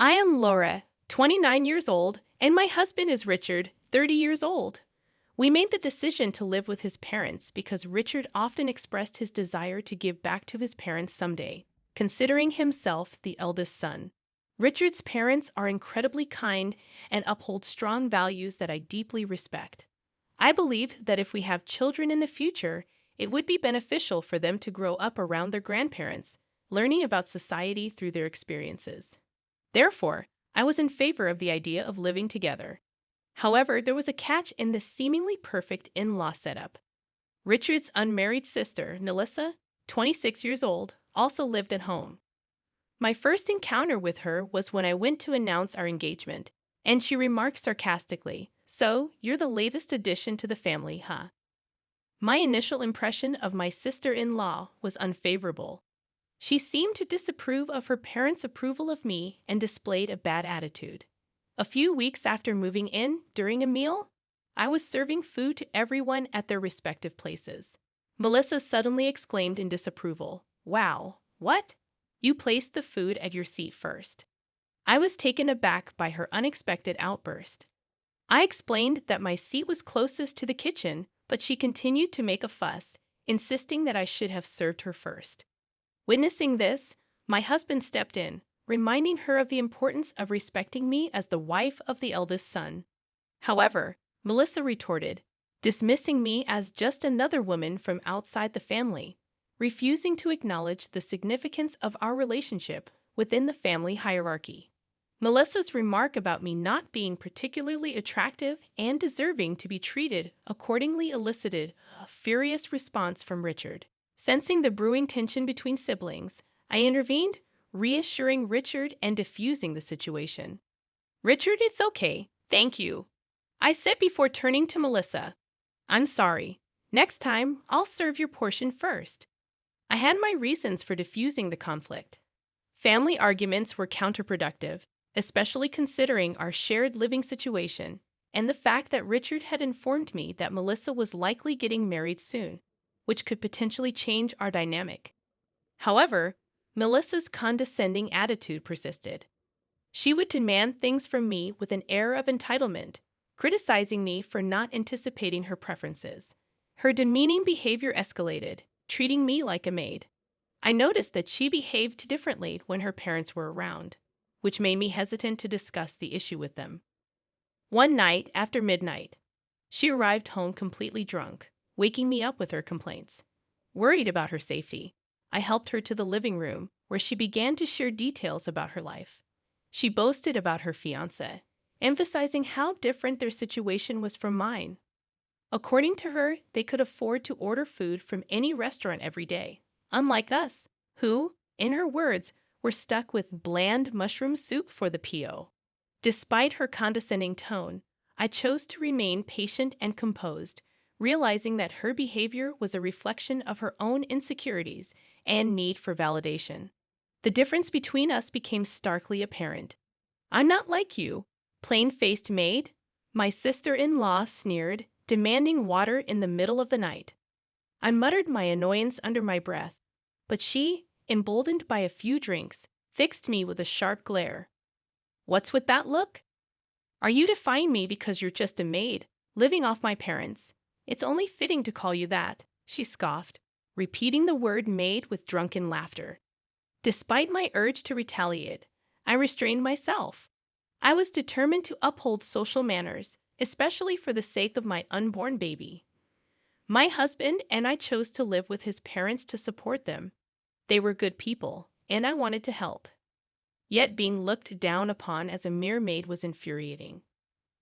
I am Laura, 29 years old, and my husband is Richard, 30 years old. We made the decision to live with his parents because Richard often expressed his desire to give back to his parents someday, considering himself the eldest son. Richard's parents are incredibly kind and uphold strong values that I deeply respect. I believe that if we have children in the future, it would be beneficial for them to grow up around their grandparents, learning about society through their experiences. Therefore, I was in favor of the idea of living together. However, there was a catch in this seemingly perfect in-law setup. Richard's unmarried sister, Melissa, 26 years old, also lived at home. My first encounter with her was when I went to announce our engagement, and she remarked sarcastically, "So, you're the latest addition to the family, huh?" My initial impression of my sister-in-law was unfavorable. She seemed to disapprove of her parents' approval of me and displayed a bad attitude. A few weeks after moving in, during a meal, I was serving food to everyone at their respective places. Melissa suddenly exclaimed in disapproval, "Wow, what? You placed the food at your seat first." I was taken aback by her unexpected outburst. I explained that my seat was closest to the kitchen, but she continued to make a fuss, insisting that I should have served her first. Witnessing this, my husband stepped in, reminding her of the importance of respecting me as the wife of the eldest son. However, Melissa retorted, dismissing me as just another woman from outside the family, refusing to acknowledge the significance of our relationship within the family hierarchy. Melissa's remark about me not being particularly attractive and deserving to be treated accordingly elicited a furious response from Richard. Sensing the brewing tension between siblings, I intervened, reassuring Richard and diffusing the situation. "Richard, it's okay, thank you," I said before turning to Melissa. "I'm sorry. Next time, I'll serve your portion first." I had my reasons for diffusing the conflict. Family arguments were counterproductive, especially considering our shared living situation and the fact that Richard had informed me that Melissa was likely getting married soon, which could potentially change our dynamic. However, Melissa's condescending attitude persisted. She would demand things from me with an air of entitlement, criticizing me for not anticipating her preferences. Her demeaning behavior escalated, treating me like a maid. I noticed that she behaved differently when her parents were around, which made me hesitant to discuss the issue with them. One night after midnight, she arrived home completely drunk, waking me up with her complaints. Worried about her safety, I helped her to the living room, where she began to share details about her life. She boasted about her fiancé, emphasizing how different their situation was from mine. According to her, they could afford to order food from any restaurant every day, unlike us, who, in her words, were stuck with bland mushroom soup for the PO. Despite her condescending tone, I chose to remain patient and composed, realizing that her behavior was a reflection of her own insecurities and need for validation. The difference between us became starkly apparent. "I'm not like you, plain-faced maid," my sister-in-law sneered, demanding water in the middle of the night. I muttered my annoyance under my breath, but she, emboldened by a few drinks, fixed me with a sharp glare. "What's with that look? Are you defying me because you're just a maid, living off my parents? It's only fitting to call you that," she scoffed, repeating the word maid with drunken laughter. Despite my urge to retaliate, I restrained myself. I was determined to uphold social manners, especially for the sake of my unborn baby. My husband and I chose to live with his parents to support them. They were good people, and I wanted to help. Yet being looked down upon as a mere maid was infuriating.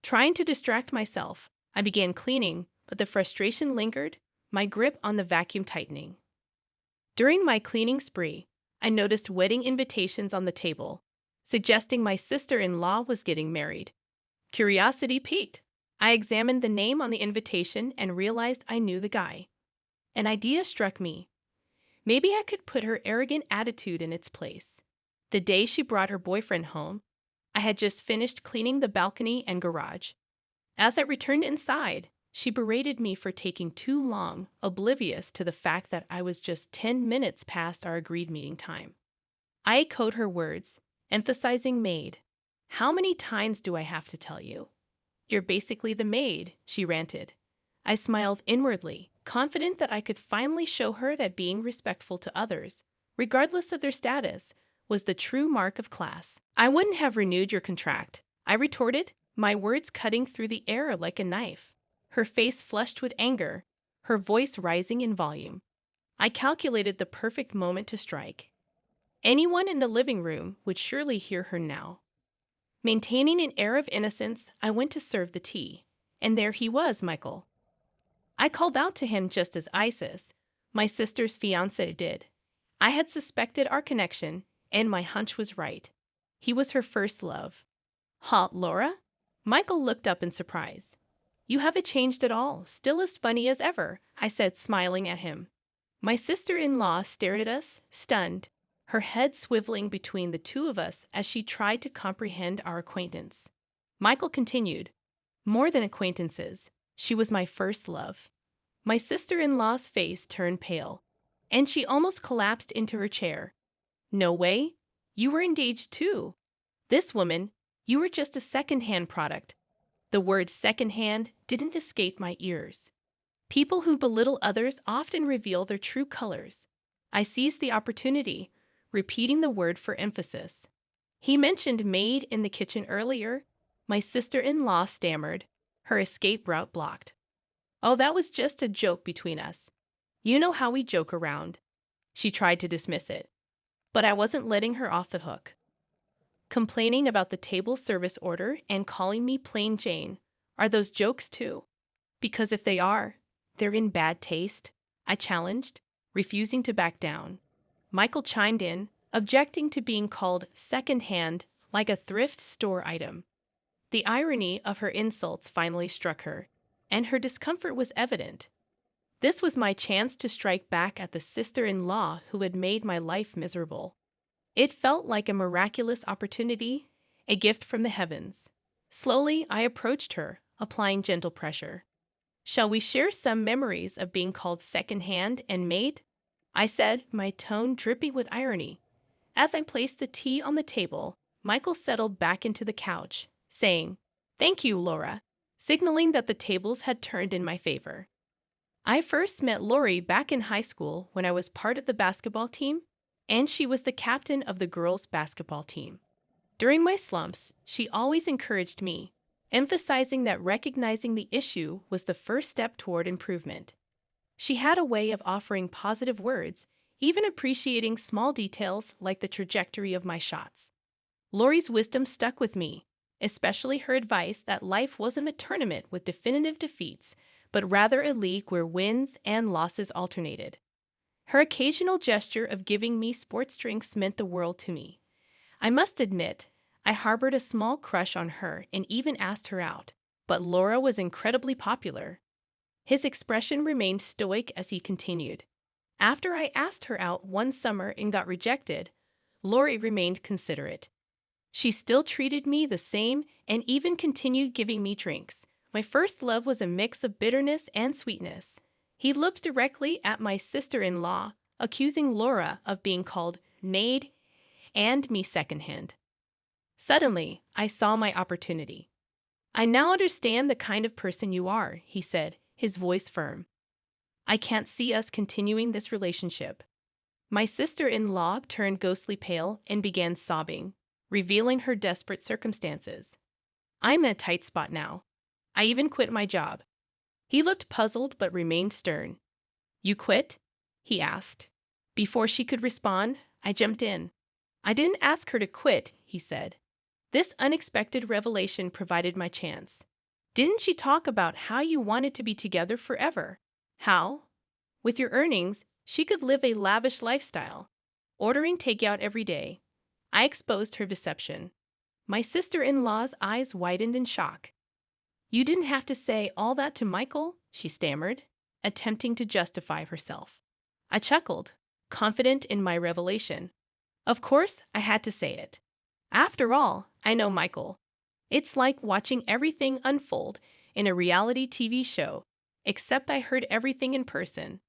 Trying to distract myself, I began cleaning, but the frustration lingered, my grip on the vacuum tightening. During my cleaning spree, I noticed wedding invitations on the table, suggesting my sister-in-law was getting married. Curiosity piqued. I examined the name on the invitation and realized I knew the guy. An idea struck me. Maybe I could put her arrogant attitude in its place. The day she brought her boyfriend home, I had just finished cleaning the balcony and garage. As I returned inside, she berated me for taking too long, oblivious to the fact that I was just 10 minutes past our agreed meeting time. I echoed her words, emphasizing maid, How many times do I have to tell you? You're basically the maid, she ranted. I smiled inwardly, confident that I could finally show her that being respectful to others, regardless of their status, was the true mark of class. I wouldn't have renewed your contract, I retorted, my words cutting through the air like a knife. Her face flushed with anger, her voice rising in volume. I calculated the perfect moment to strike. Anyone in the living room would surely hear her now. Maintaining an air of innocence, I went to serve the tea. And there he was, Michael. I called out to him just as Isis, my sister's fiancé, did. I had suspected our connection, and my hunch was right. He was her first love. Huh, Laura? Michael looked up in surprise. You haven't changed at all, still as funny as ever, I said, smiling at him. My sister-in-law stared at us, stunned, her head swiveling between the two of us as she tried to comprehend our acquaintance. Michael continued, more than acquaintances, she was my first love. My sister-in-law's face turned pale, and she almost collapsed into her chair. No way, you were engaged too. This woman, you were just a second-hand product. The word second-hand didn't escape my ears. People who belittle others often reveal their true colors. I seized the opportunity, repeating the word for emphasis. He mentioned maid in the kitchen earlier. My sister-in-law stammered, her escape route blocked. Oh, that was just a joke between us. You know how we joke around. She tried to dismiss it, but I wasn't letting her off the hook. Complaining about the table service order and calling me plain Jane, are those jokes too? Because if they are, they're in bad taste, I challenged, refusing to back down. Michael chimed in, objecting to being called second-hand like a thrift store item. The irony of her insults finally struck her, and her discomfort was evident. This was my chance to strike back at the sister-in-law who had made my life miserable. It felt like a miraculous opportunity, a gift from the heavens. Slowly, I approached her, applying gentle pressure. Shall we share some memories of being called second-hand and maid? I said, my tone dripping with irony. As I placed the tea on the table, Michael settled back into the couch, saying, "Thank you, Laura," signaling that the tables had turned in my favor. I first met Lori back in high school when I was part of the basketball team, and she was the captain of the girls' basketball team. During my slumps, she always encouraged me, emphasizing that recognizing the issue was the first step toward improvement. She had a way of offering positive words, even appreciating small details like the trajectory of my shots. Lori's wisdom stuck with me, especially her advice that life wasn't a tournament with definitive defeats, but rather a league where wins and losses alternated. Her occasional gesture of giving me sports drinks meant the world to me. I must admit, I harbored a small crush on her and even asked her out, but Laura was incredibly popular. His expression remained stoic as he continued. After I asked her out one summer and got rejected, Lori remained considerate. She still treated me the same and even continued giving me drinks. My first love was a mix of bitterness and sweetness. He looked directly at my sister-in-law, accusing Laura of being called maid and me secondhand. Suddenly, I saw my opportunity. "I now understand the kind of person you are," he said, his voice firm. "I can't see us continuing this relationship." My sister-in-law turned ghostly pale and began sobbing, revealing her desperate circumstances. "I'm in a tight spot now. I even quit my job." He looked puzzled but remained stern. "You quit?" he asked. Before she could respond, I jumped in. "I didn't ask her to quit," he said. This unexpected revelation provided my chance. "Didn't she talk about how you wanted to be together forever? How, with your earnings, she could live a lavish lifestyle, ordering takeout every day?" I exposed her deception. My sister-in-law's eyes widened in shock. "You didn't have to say all that to Michael," she stammered, attempting to justify herself. I chuckled, confident in my revelation. Of course, I had to say it. After all, I know Michael. It's like watching everything unfold in a reality TV show, except I heard everything in person.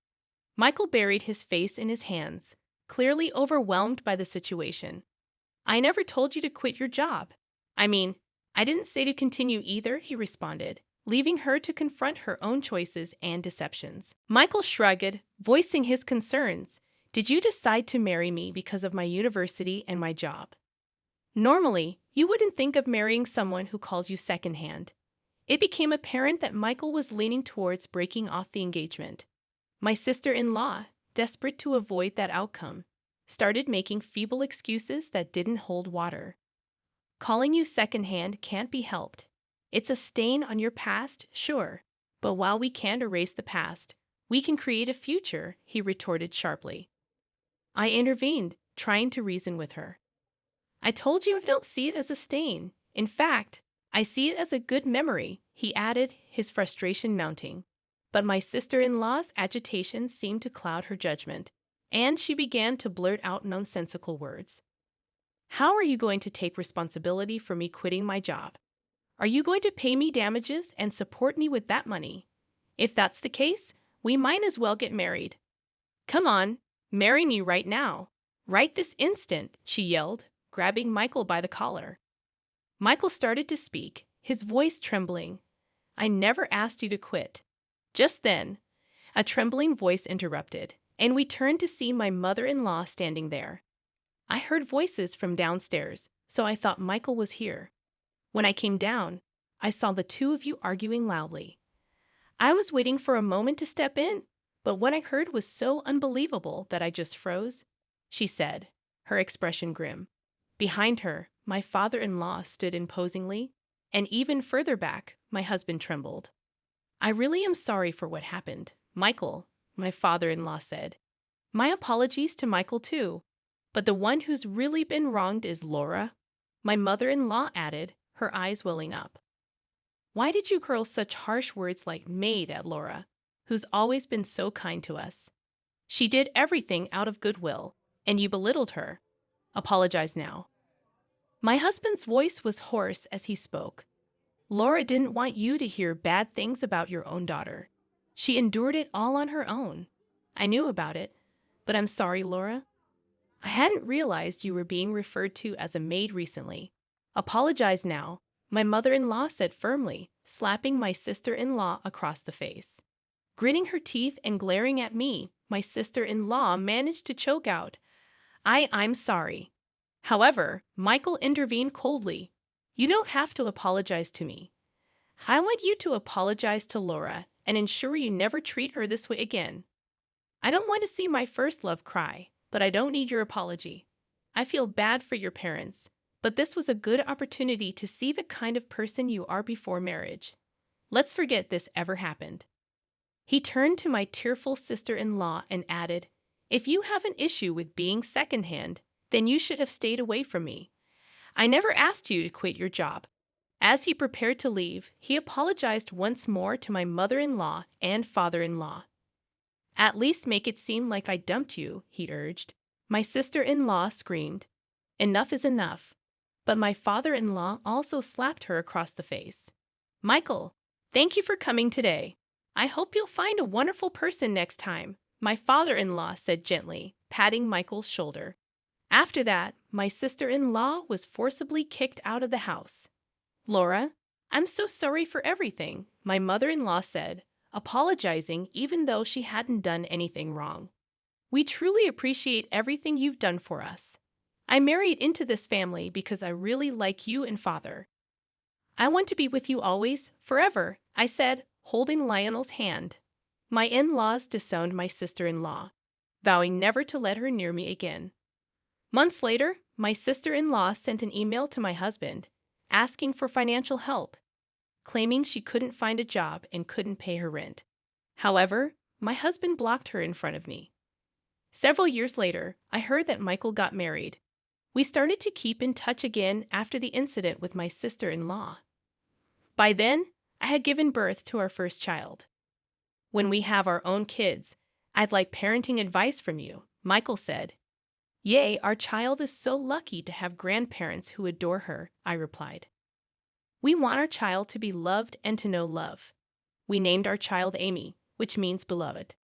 Michael buried his face in his hands, clearly overwhelmed by the situation. "I never told you to quit your job. I mean, I didn't say to continue either, he responded, leaving her to confront her own choices and deceptions. Michael shrugged, voicing his concerns. Did you decide to marry me because of my university and my job? Normally, you wouldn't think of marrying someone who calls you secondhand. It became apparent that Michael was leaning towards breaking off the engagement. My sister-in-law, desperate to avoid that outcome, started making feeble excuses that didn't hold water. Calling you secondhand can't be helped. It's a stain on your past, sure, but while we can't erase the past, we can create a future, he retorted sharply. I intervened, trying to reason with her. I told you I don't see it as a stain. In fact, I see it as a good memory, he added, his frustration mounting. But my sister-in-law's agitation seemed to cloud her judgment, and she began to blurt out nonsensical words. How are you going to take responsibility for me quitting my job? Are you going to pay me damages and support me with that money? If that's the case, we might as well get married. Come on, marry me right now. Right this instant, she yelled, grabbing Michael by the collar. Michael started to speak, his voice trembling. I never asked you to quit. Just then, a trembling voice interrupted, and we turned to see my mother-in-law standing there. I heard voices from downstairs, so I thought Michael was here. When I came down, I saw the two of you arguing loudly. I was waiting for a moment to step in, but what I heard was so unbelievable that I just froze, she said, her expression grim. Behind her, my father-in-law stood imposingly, and even further back, my husband trembled. I really am sorry for what happened, Michael, my father-in-law said. My apologies to Michael too, but the one who's really been wronged is Laura, my mother-in-law added, her eyes welling up. Why did you hurl such harsh words like maid at Laura, who's always been so kind to us? She did everything out of goodwill, and you belittled her. Apologize now. My husband's voice was hoarse as he spoke. Laura didn't want you to hear bad things about your own daughter. She endured it all on her own. I knew about it, but I'm sorry, Laura. I hadn't realized you were being referred to as a maid recently. Apologize now, my mother-in-law said firmly, slapping my sister-in-law across the face. Gritting her teeth and glaring at me, my sister-in-law managed to choke out, I'm sorry. However, Michael intervened coldly. You don't have to apologize to me. I want you to apologize to Laura and ensure you never treat her this way again. I don't want to see my first love cry, but I don't need your apology. I feel bad for your parents, but this was a good opportunity to see the kind of person you are before marriage. Let's forget this ever happened. He turned to my tearful sister-in-law and added, If you have an issue with being secondhand, then you should have stayed away from me. I never asked you to quit your job. As he prepared to leave, he apologized once more to my mother-in-law and father-in-law. At least make it seem like I dumped you, he urged. My sister-in-law screamed, Enough is enough. But my father-in-law also slapped her across the face. Michael, thank you for coming today. I hope you'll find a wonderful person next time, my father-in-law said gently, patting Michael's shoulder. After that, my sister-in-law was forcibly kicked out of the house. Laura, I'm so sorry for everything, my mother-in-law said, apologizing even though she hadn't done anything wrong. We truly appreciate everything you've done for us. I married into this family because I really like you and Father. I want to be with you always, forever, I said, holding Lionel's hand. My in-laws disowned my sister-in-law, vowing never to let her near me again. Months later, my sister-in-law sent an email to my husband, asking for financial help, claiming she couldn't find a job and couldn't pay her rent. However, my husband blocked her in front of me. Several years later, I heard that Michael got married. We started to keep in touch again after the incident with my sister-in-law. By then, I had given birth to our first child. When we have our own kids, I'd like parenting advice from you, Michael said. Yay, our child is so lucky to have grandparents who adore her, I replied. We want our child to be loved and to know love. We named our child Amy, which means beloved.